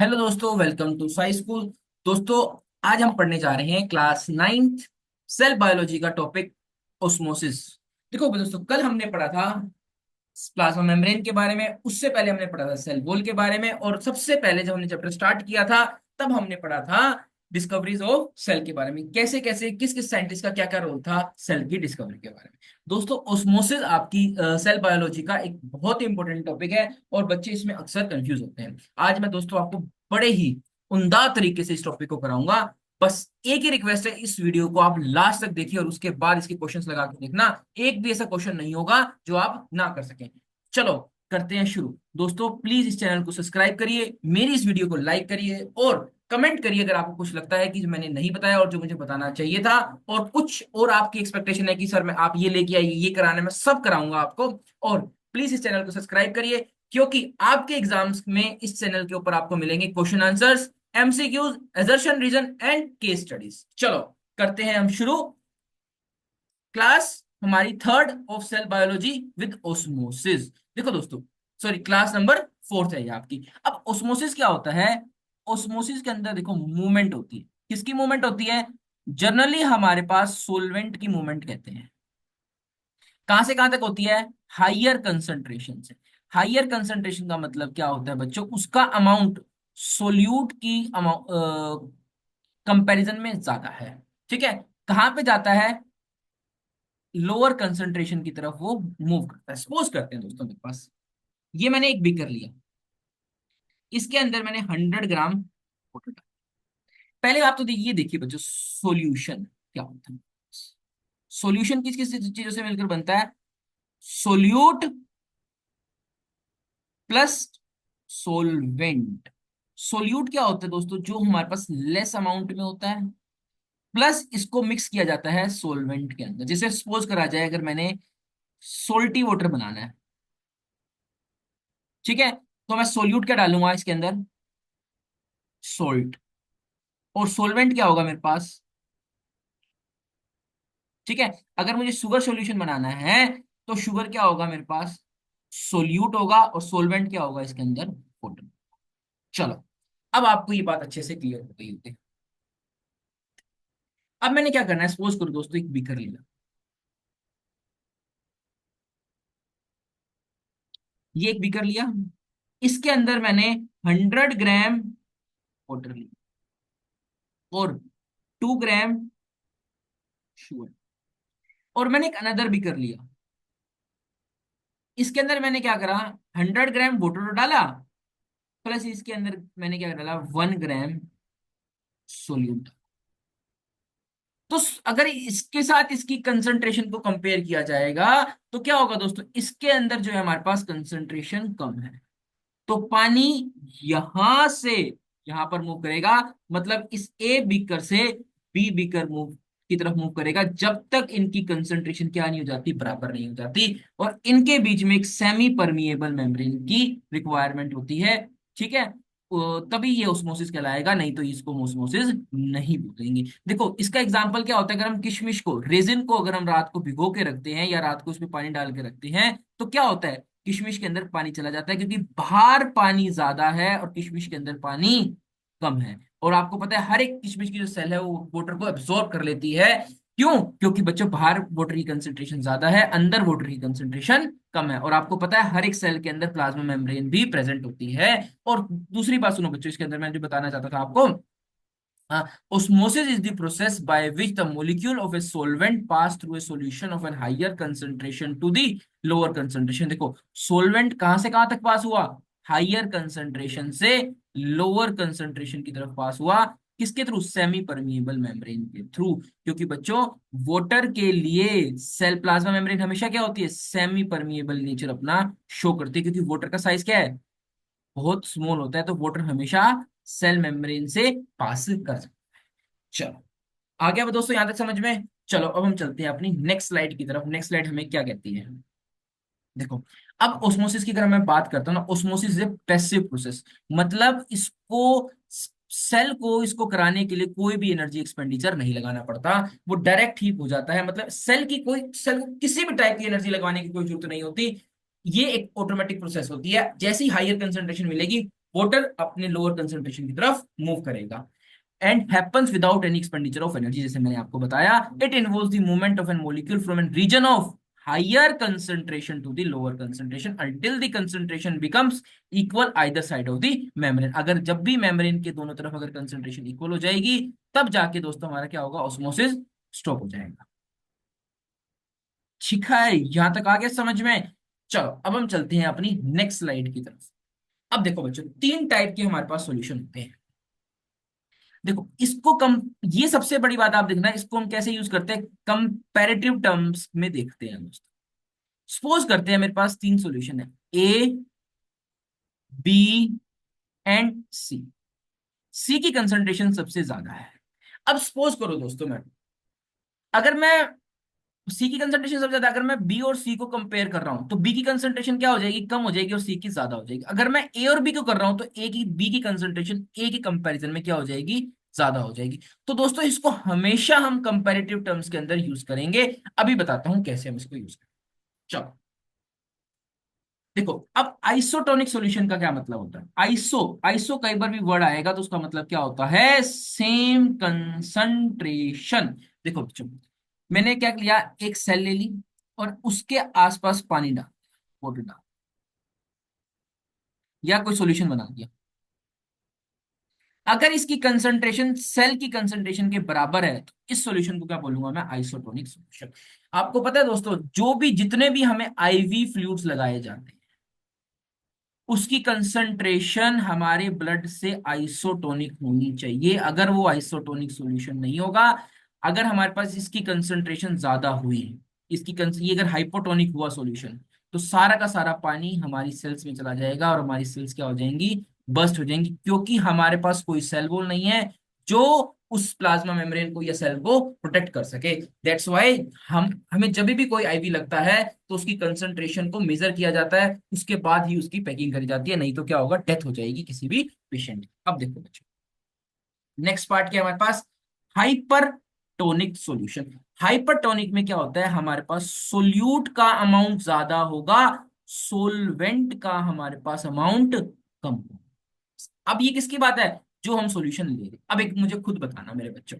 Hello दोस्तों, welcome to Sai school. दोस्तों, आज हम पढ़ने जा रहे हैं क्लास नाइन्थ सेल बायोलॉजी का टॉपिक ओस्मोसिस। देखो दोस्तों, कल हमने पढ़ा था प्लाज्मा मेम्ब्रेन के बारे में, उससे पहले हमने पढ़ा था सेल वॉल के बारे में, और सबसे पहले जब हमने चैप्टर स्टार्ट किया था तब हमने पढ़ा था डिस्कवरीज ऑफ सेल के बारे में, कैसे कैसे किस किस साइंटिस्ट का क्या क्या रोल था सेल की डिस्कवरी के बारे में। दोस्तों, ओस्मोसिस आपकी सेल बायोलॉजी का एक बहुत ही इंपॉर्टेंट टॉपिक है और बच्चे इसमें अक्सर कंफ्यूज होते हैं। आज मैं दोस्तों आपको बड़े ही उमदा तरीके से इस टॉपिक को कराऊंगा। बस एक ही रिक्वेस्ट है, इस वीडियो को आप लास्ट तक देखिए और उसके बाद इसके क्वेश्चंस लगा के देखना। एक भी ऐसा क्वेश्चन नहीं होगा जो आप ना कर सकें। चलो करते हैं शुरू। दोस्तों, प्लीज इस चैनल को सब्सक्राइब करिए, मेरी इस वीडियो को लाइक करिए और कमेंट करिए अगर आपको कुछ लगता है कि जो मैंने नहीं बताया और जो मुझे बताना चाहिए था, और कुछ और आपकी एक्सपेक्टेशन है कि सर मैं आप ये लेके आइए, ये कराने में सब कराऊंगा आपको। और प्लीज इस चैनल को सब्सक्राइब करिए, क्योंकि आपके एग्जाम्स में इस चैनल के ऊपर आपको मिलेंगे question answers, MCQs, assertion reason and case studies. चलो करते हैं हम शुरू। क्लास हमारी third of cell biology with osmosis. देखो दोस्तों, सॉरी, क्लास नंबर फोर्थ है ये आपकी। अब ओस्मोसिस क्या होता है? ओस्मोसिस के अंदर देखो मूवमेंट होती है। किसकी मूवमेंट होती है? जनरली हमारे पास सोलवेंट की मूवमेंट कहते हैं। कहां से कहां तक होती है? हाइयर कंसंट्रेशन से। हाइयर कंसंट्रेशन का मतलब क्या होता है बच्चों? उसका अमाउंट सोल्यूट की कंपैरिजन में ज्यादा है। ठीक है। कहां पे जाता है? लोअर कंसंट्रेशन की तरफ वो मूव करता है। सपोज करते हैं दोस्तों, मेरे पास ये मैंने एक बीकर लिया, इसके अंदर मैंने 100 ग्राम वाटर डाला। पहले आप तो देखिए देखिए बच्चों, सॉल्यूशन क्या होता है? सॉल्यूशन किस किस चीजों से मिलकर बनता है? Solute plus solvent. सोल्यूट क्या होता है दोस्तों? जो हमारे पास लेस अमाउंट में होता है, प्लस इसको मिक्स किया जाता है सोलवेंट के अंदर। जैसे सपोज करा जाए, अगर मैंने सोल्टी वाटर बनाना है, ठीक है, तो मैं सोल्यूट क्या डालूंगा इसके अंदर? सोल्ट। और सोलवेंट क्या होगा मेरे पास? ठीक है। अगर मुझे शुगर सॉल्यूशन बनाना है, तो शुगर क्या होगा मेरे पास? सोल्यूट होगा। और सोलवेंट क्या होगा इसके अंदर? वाटर। चलो, अब आपको ये बात अच्छे से क्लियर हो गई होगी। अब मैंने क्या करना है, सपोज करो दोस्तों, एक बीकर लिया, ये एक बीकर लिया, इसके अंदर मैंने 100 ग्राम वाटर लिया और 2 ग्राम शुगर। और मैंने एक अनदर बीकर लिया, इसके अंदर मैंने क्या करा? 100 ग्राम वाटर डाला, प्लस इसके अंदर मैंने क्या डाला? 1 ग्राम सोल्यूट। तो अगर इसके साथ इसकी कंसंट्रेशन को कंपेयर किया जाएगा, तो क्या होगा दोस्तों? इसके अंदर जो है हमारे पास कंसंट्रेशन कम है, तो पानी यहां से यहां पर मूव करेगा। मतलब इस ए बीकर से बी बीकर मूव की तरफ मूव करेगा, जब तक इनकी कंसंट्रेशन क्या नहीं हो जाती, बराबर नहीं हो जाती। और इनके बीच में एक सेमी परमिएबल मेम्ब्रेन की रिक्वायरमेंट होती है। ठीक है। तभी ये ओस्मोसिस कहलाएगा, नहीं तो इसको ओस्मोसिस नहीं बोलेंगे। देखो, इसका एग्जांपल क्या होता है? अगर हम किशमिश को, रेजिन को अगर हम रात को भिगो के रखते हैं या रात को उसमें पानी डाल के रखते हैं, तो क्या होता है? किशमिश के अंदर पानी चला जाता है, क्योंकि बाहर पानी ज्यादा है और किशमिश के अंदर पानी कम है। और आपको पता है, हर एक किशमिश की जो सेल है वो वाटर को एब्जॉर्ब कर लेती है। क्यों? क्योंकि बच्चों, बाहर वाटर की कंसेंट्रेशन ज्यादा है, अंदर वाटर की कंसेंट्रेशन कम है। और आपको पता है, हर एक सेल के अंदर प्लाज्मा मेम्ब्रेन भी प्रेजेंट होती है। और दूसरी बात सुनो बच्चों, इसके अंदर मैं जो बताना चाहता था आपको, osmosis is the process by which the molecule of a solvent pass through a solution of a higher concentration to the lower concentration। देखो, solvent कहां से कहां तक पास हुआ? हाइयर कंसंट्रेशन से लोअर कंसंट्रेशन की तरफ पास हुआ। किसके थ्रू? सेमी परमिएबल मेम्ब्रेन के थ्रू। क्योंकि बच्चों, वाटर के लिए सेल प्लाज्मा मेम्ब्रेन हमेशा क्या होती है? सेमी परमिएबल नेचर अपना शो करती है, क्योंकि वाटर का साइज क्या है? बहुत स्मॉल होता है, तो वाटर हमेशा सेल मेम्ब्रेन से पास कर सकता है। चलो, आ गया वो दोस्तों यहां तक समझ में? चलो अब हम चलते हैं अपनी नेक्स्ट स्लाइड की तरफ। नेक्स्ट स्लाइड हमें क्या कहती है? देखो, अब ओस्मोसिस की अगर मैं बात करता हूँ ना, osmosis is a passive process. मतलब इसको, सेल को इसको कराने के लिए कोई भी एनर्जी एक्सपेंडिचर नहीं लगाना पड़ता, वो डायरेक्ट ही हो जाता है। मतलब सेल को किसी भी टाइप की एनर्जी लगाने की कोई जरूरत नहीं होती। ये एक ऑटोमेटिक प्रोसेस होती है। जैसी हाइयर कंसंट्रेशन मिलेगी, वाटर अपने लोअर कंसंट्रेशन की तरफ मूव करेगा। And happens without any expenditure of energy, जैसे मैंने आपको बताया। It involves the movement of an molecule from an region of higher concentration to the lower concentration until the concentration becomes equal either side of the membrane। अगर जब भी membrane के दोनों तरफ अगर कंसंट्रेशन इक्वल हो जाएगी, तब जाके दोस्तों हमारा क्या होगा, ऑस्मोसिस स्टॉप हो जाएगा। ठीक है, यहां तक आ गया समझ में। चलो अब हम चलते हैं अपनी नेक्स्ट स्लाइड की तरफ। अब देखो बच्चों, तीन टाइप के हमारे पास सॉल्यूशन होते हैं। देखो इसको कम, ये सबसे बड़ी बात आप देखना, इसको हम कैसे यूज करते हैं, कंपैरेटिव टर्म्स में देखते हैं दोस्तों। सपोज करते हैं मेरे पास तीन सॉल्यूशन है, ए, बी एंड सी। सी की कंसंट्रेशन सबसे ज्यादा है। अब सपोज करो दोस्तों, अगर मैं सी की कंसंट्रेशन सबसे ज्यादा, अगर मैं बी और सी को कंपेयर कर रहा हूं, तो बी की कंसंट्रेशन क्या हो जाएगी, कम हो जाएगी, और सी की ज्यादा हो जाएगी। अगर मैं ए और बी को कर रहा हूं, तो ए की बी की कंसंट्रेशन ए के कंपैरिजन में क्या हो जाएगी, ज्यादा हो जाएगी। तो दोस्तों इसको हमेशा हम कंपैरेटिव टर्म्स के अंदर यूज करेंगे। अभी बताता हूं कैसे हम इसको यूज करें। चलो देखो, अब आइसोटोनिक सॉल्यूशन का क्या मतलब होता है। आइसो, आइसो कई बार भी वर्ड आएगा तो उसका मतलब क्या होता है, सेम कंसंट्रेशन। देखो बच्चों, मैंने क्या किया, एक सेल ले ली और उसके आसपास पानी डाल, वाटर डाल, या कोई सॉल्यूशन बना दिया। अगर इसकी कंसंट्रेशन सेल की कंसंट्रेशन के बराबर है, तो इस सॉल्यूशन को क्या बोलूंगा मैं, आइसोटोनिक सॉल्यूशन। आपको पता है दोस्तों, जो भी जितने भी हमें आईवी फ्लूइड्स लगाए जाते हैं, उसकी कंसंट्रेशन हमारे ब्लड से आइसोटोनिक होनी चाहिए। अगर वो आइसोटोनिक सॉल्यूशन नहीं होगा, अगर हमारे पास इसकी कंसंट्रेशन ज्यादा हुई, ये अगर हाइपोटोनिक हुआ सॉल्यूशन, तो सारा का सारा पानी हमारी सेल्स में चला जाएगा और हमारी सेल्स क्या हो जाएंगी, बस्ट हो जाएंगी, क्योंकि हमारे पास कोई सेल वॉल नहीं है जो उस प्लाज्मा मेम्ब्रेन को या सेल को प्रोटेक्ट कर सके। दैट्स वाई हमें जब भी कोई आईवी लगता है, तो उसकी कंसंट्रेशन को मेजर किया जाता है, उसके बाद ही उसकी पैकिंग करी जाती है, नहीं तो क्या होगा, डेथ हो जाएगी किसी भी पेशेंट की। अब देखो बच्चों, नेक्स्ट पार्ट क्या है हमारे पास, हाइपरटोनिक सॉल्यूशन। हाइपरटोनिक में क्या होता है, हमारे पास सोल्यूट का अमाउंट ज्यादा होगा, सोलवेंट का हमारे पास अमाउंट कम होगा। अब ये किसकी बात है, जो हम सॉल्यूशन ले रहे हैं। अब एक मुझे खुद बताना मेरे बच्चों,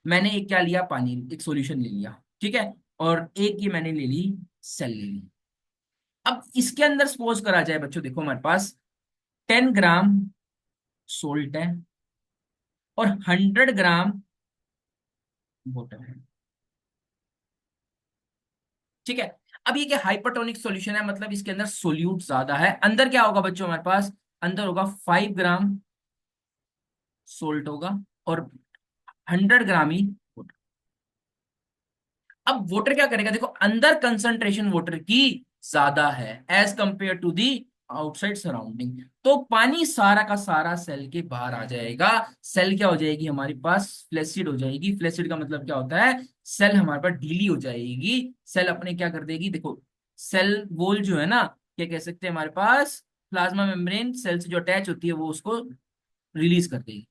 मैंने एक क्या लिया, पानी, एक सॉल्यूशन ले लिया, ठीक है, और एक ये मैंने ले ली, सेल ले ली। अब इसके अंदर सपोज करा जाए बच्चों, देखो हमारे पास 10 ग्राम सोल्ट है और 100 ग्राम वाटर है, ठीक है। अब ये क्या हाइपरटोनिक सॉल्यूशन है, मतलब इसके अंदर सोल्यूट ज्यादा है। अंदर क्या होगा बच्चों हमारे पास, अंदर होगा 5 ग्राम सोल्ट होगा और 100 ग्राम ही water। अब वाटर क्या करेगा, देखो अंदर कंसंट्रेशन वाटर की ज्यादा है as compare to the outside surrounding, तो पानी सारा का सारा सेल के बाहर आ जाएगा। सेल क्या हो जाएगी हमारे पास, फ्लैसिड हो जाएगी। फ्लैसिड का मतलब क्या होता है, सेल हमारे पास ढीली हो जाएगी। सेल अपने क्या कर देगी, देखो सेल वॉल जो है ना, क्या कह सकते हैं, हमारे पास प्लाज्मा मेम्ब्रेन सेल से जो अटैच होती है वो उसको रिलीज कर देगी,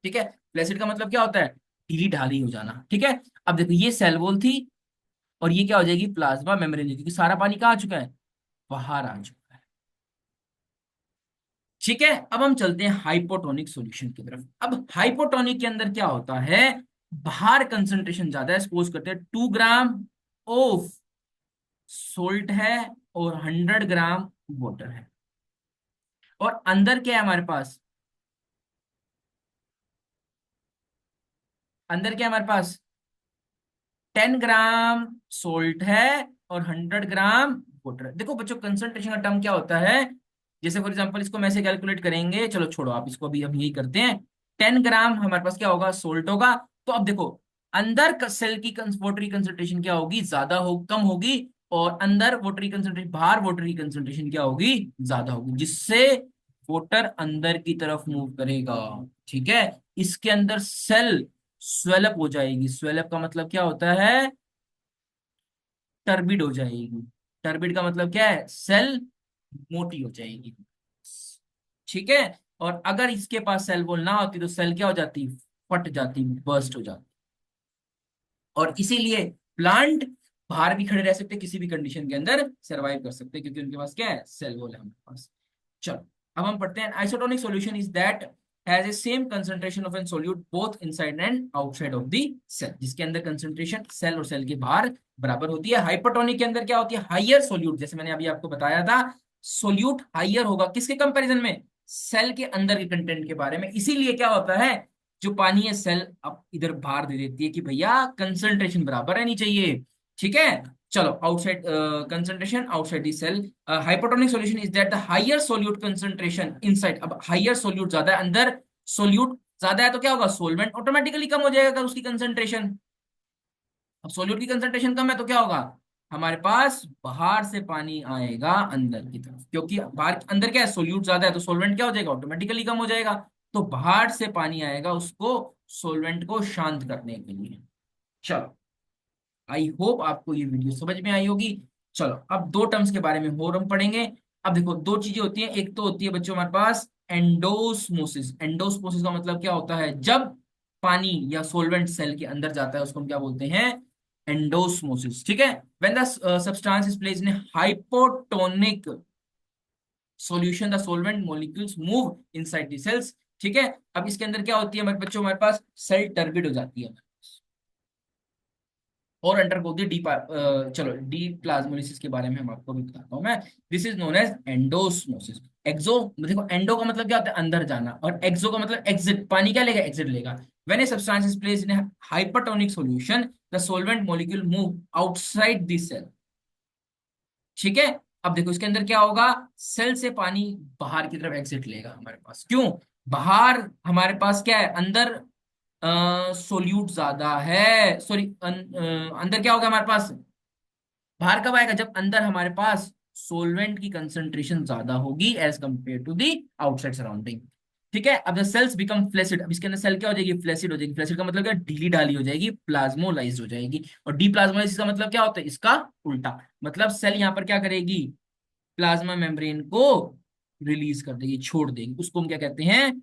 ठीक है। फ्लैसिड का मतलब क्या होता है, ढीली ढाली हो जाना, ठीक है। अब देखो ये सेल वॉल थी और ये क्या हो जाएगी, प्लाज्मा मेम्ब्रेन, क्योंकि सारा पानी कहाँ आ चुका है, बाहर आ चुका है, ठीक है। अब हम चलते हैं हाइपोटोनिक सॉल्यूशन की तरफ। अब हाइपोटोनिक के अंदर क्या होता है, बाहर कंसंट्रेशन ज्यादा है। सपोज करते हैं 2 ग्राम ऑफ सोल्ट है और 100 ग्राम वाटर है, और अंदर क्या है हमारे पास, अंदर क्या है हमारे पास, 10 ग्राम सोल्ट है और 100 ग्राम वाटर है। देखो बच्चों, कंसंट्रेशन का टर्म क्या होता है, जैसे फॉर एग्जांपल इसको मैं से कैलकुलेट करेंगे, चलो छोड़ो आप इसको, अभी हम यही करते हैं। 10 ग्राम हमारे पास क्या होगा, सोल्ट होगा। तो अब देखो, अंदर सेल की वाटर की कंसंट्रेशन क्या होगी, ज्यादा हो कम होगी, और अंदर वाटर की कंसंट्रेशन, बाहर वाटर की कंसंट्रेशन क्या होगी, ज्यादा होगी, जिससे वाटर अंदर की तरफ मूव करेगा, ठीक है। इसके अंदर सेल स्वेलअप हो जाएगी। स्वेलअप का मतलब क्या होता है, टर्बिड हो जाएगी। टर्बिड का मतलब क्या है, सेल मोटी हो जाएगी, ठीक है। और अगर इसके पास सेल वॉल ना होती, तो सेल क्या हो जाती, फट जाती, बर्स्ट हो जाती। और इसीलिए प्लांट बाहर भी खड़े रह सकते हैं, किसी भी कंडीशन के अंदर सरवाइव कर सकते हैं, क्योंकि उनके पास क्या है, सेल वॉल है हमारे पास। चलो अब हम पढ़ते हैं, isotonic solution is that has a same concentration of an solute both inside and outside of the cell, जिसके अंदर कंसंट्रेशन सेल और सेल के बाहर बराबर होती है। हाइपरटोनिक के अंदर क्या होती है, हाइयर सॉल्यूट, जैसे मैंने अभी आपको बताया था, सॉल्यूट हाइयर होगा किसके कंपैरिजन में, सेल के अंदर के कंटेंट के बारे में। इसीलिए क्या होता है, जो पानी है सेल अब इधर बाहर दे देती है कि भैया कंसंट्रेशन बराबर रहनी चाहिए, ठीक है। चलो outside concentration outside the cell, hypotonic solution is that the higher solute concentration inside. अब हायर सोल्यूट ज्यादा है, अंदर सोल्यूट ज्यादा है, तो क्या होगा, सोलवेंट ऑटोमेटिकली कम हो जाएगा उसकी कंसंट्रेशन। अब सोल्यूट की कंसंट्रेशन कम है तो क्या होगा, हमारे पास बाहर से पानी आएगा अंदर की तरफ, क्योंकि बाहर अंदर क्या है, सोल्यूट ज्यादा है, तो सोलवेंट क्या हो जाएगा, ऑटोमेटिकली कम हो जाएगा। तो बाहर से पानी आएगा उसको, सोलवेंट को शांत करने के लिए। चलो आई होप आपको ये वीडियो समझ में आई होगी। चलो अब दो टर्म्स के बारे में और हम पढ़ेंगे। अब देखो दो चीजें होती हैं, एक तो होती है बच्चों हमारे पास एंडोस्मोसिस। एंडोस्मोसिस का मतलब क्या होता है, जब पानी या सोलवेंट सेल के अंदर जाता है उसको हम क्या बोलते हैं, एंडोस्मोसिस, ठीक है। When the substance is placed in hypotonic solution the solvent molecules move inside the cells, ठीक है। अब इसके अंदर क्या होती है हमारे बच्चों, हमारे पास सेल टर्बिड हो जाती है और अंडर होती है डी, चलो डी प्लाज्मोलिसिस के बारे में हम आपको भी बताता हूँ मैं। This is known as endosmosis. Exo, देखो एंडो का मतलब क्या होता है, अंदर जाना, और एक्सो का मतलब एग्जिट, पानी क्या लेगा, एग्जिट लेगा। When a substance is placed in hypertonic solution the solvent molecule move outside the cell, ठीक है। अब देखो इसके अंदर क्या होगा, सेल से पानी बाहर की तरफ एग्जिट लेगा हमारे पास, क्यों, बाहर हमारे पास क्या है, अंदर सोल्यूट ज्यादा है, सॉरी अंदर क्या होगा हमारे पास, बाहर कब आएगा, जब अंदर हमारे पास सोलवेंट की कंसंट्रेशन ज्यादा होगी as compare to the outside surrounding, ठीक है। अब द सेल्स बिकम फ्लेसिड, अब इसके अंदर सेल क्या हो जाएगी, फ्लेसिड हो जाएगी। फ्लेसिड का मतलब क्या, ढीली ढाली हो जाएगी, प्लाज्मोलाइज्ड हो जाएगी। और डीप्लाज्मोलाइसिस का मतलब क्या होता है, इसका उल्टा, मतलब सेल यहाँ पर क्या करेगी, प्लाज्मा मेम्ब्रेन को रिलीज कर देगी, छोड़ देगी, उसको हम क्या कहते हैं,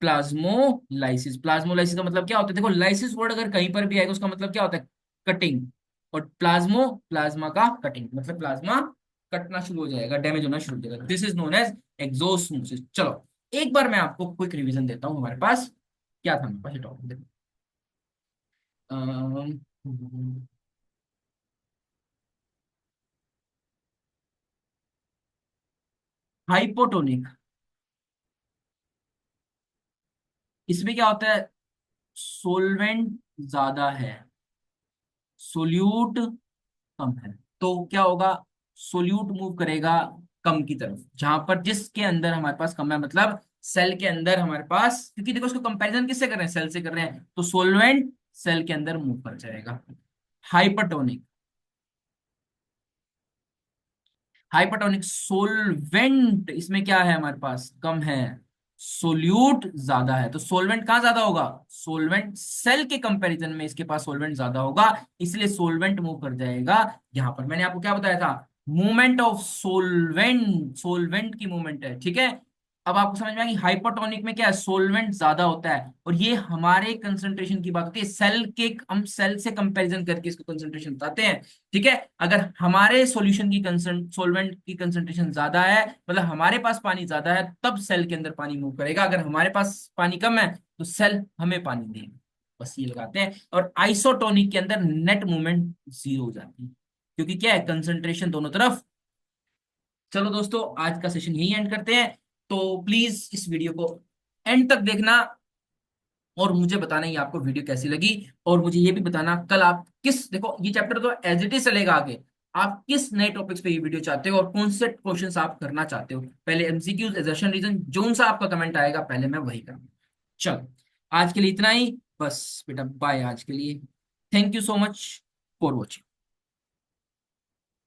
प्लाज्मोलाइसिस। प्लाज्मोलाइसिस का मतलब क्या होता है, देखो लाइसिस वर्ड अगर कहीं पर भी आएगा उसका मतलब क्या होता है, कटिंग, और प्लाज्मो, प्लाज्मा का कटिंग, मतलब प्लाज्मा कटना शुरू हो जाएगा, डैमेज होना शुरू हो जाएगा। This is known as exosmosis. चलो एक बार मैं आपको क्विक रिवीजन देता हूँ, हमारे पास क्या था, हमारे पास टॉपिक देखो, हाइपोटोनिक, इसमें क्या होता है, सोलवेंट ज्यादा है, सोल्यूट कम है, तो क्या होगा, सोल्यूट मूव करेगा कम की तरफ, जहां पर जिसके अंदर हमारे पास कम है, मतलब सेल के अंदर हमारे पास, क्योंकि देखो उसको कंपैरिजन किससे कर रहे हैं, सेल से कर रहे हैं, तो सोलवेंट सेल के अंदर मूव कर जाएगा। हाइपरटोनिक, हाइपरटोनिक सोलवेंट इसमें क्या है हमारे पास, कम है, सोल्यूट ज्यादा है, तो सोलवेंट कहाँ ज्यादा होगा, सोलवेंट सेल के कंपैरिजन में इसके पास सोलवेंट ज्यादा होगा, इसलिए सोलवेंट मूव कर जाएगा यहां पर। मैंने आपको क्या बताया था, मूवमेंट ऑफ सोलवेंट, सोलवेंट की मूवमेंट है, ठीक है। अब आपको समझ में आया कि हाइपोटोनिक में क्या है, सोलवेंट ज्यादा होता है, और ये हमारे कंसंट्रेशन की बात होती है, सेल के, हम सेल से कंपैरिजन करके इसको कंसंट्रेशन बताते हैं, ठीक है। अगर हमारे सॉल्यूशन की सोलवेंट की कंसंट्रेशन ज्यादा है, मतलब हमारे पास पानी ज्यादा है, तब सेल के अंदर पानी मूव करेगा, अगर हमारे पास पानी कम है तो सेल हमें पानी देगा, बस ये लगाते हैं। और आइसोटोनिक के अंदर नेट मूवमेंट जीरो हो जाती है, क्योंकि क्या है, कंसंट्रेशन दोनों तरफ। चलो दोस्तों आज का सेशन यही एंड करते हैं, तो प्लीज इस वीडियो को एंड तक देखना, और मुझे बताना ये आपको वीडियो कैसी लगी, और मुझे ये भी बताना कल आप किस, देखो ये चैप्टर तो एज इट इज चलेगा आगे, आप किस नए टॉपिक्स पे ये वीडियो चाहते हो और कौन से क्वेश्चंस आप करना चाहते हो, पहले एमसीक्यूज, एजर्शन रीजन, जो सा आपका कमेंट आएगा पहले मैं वही करूंगा। चलो आज के लिए इतना ही, बस बेटा बाय आज के लिए, thank you so much for watching.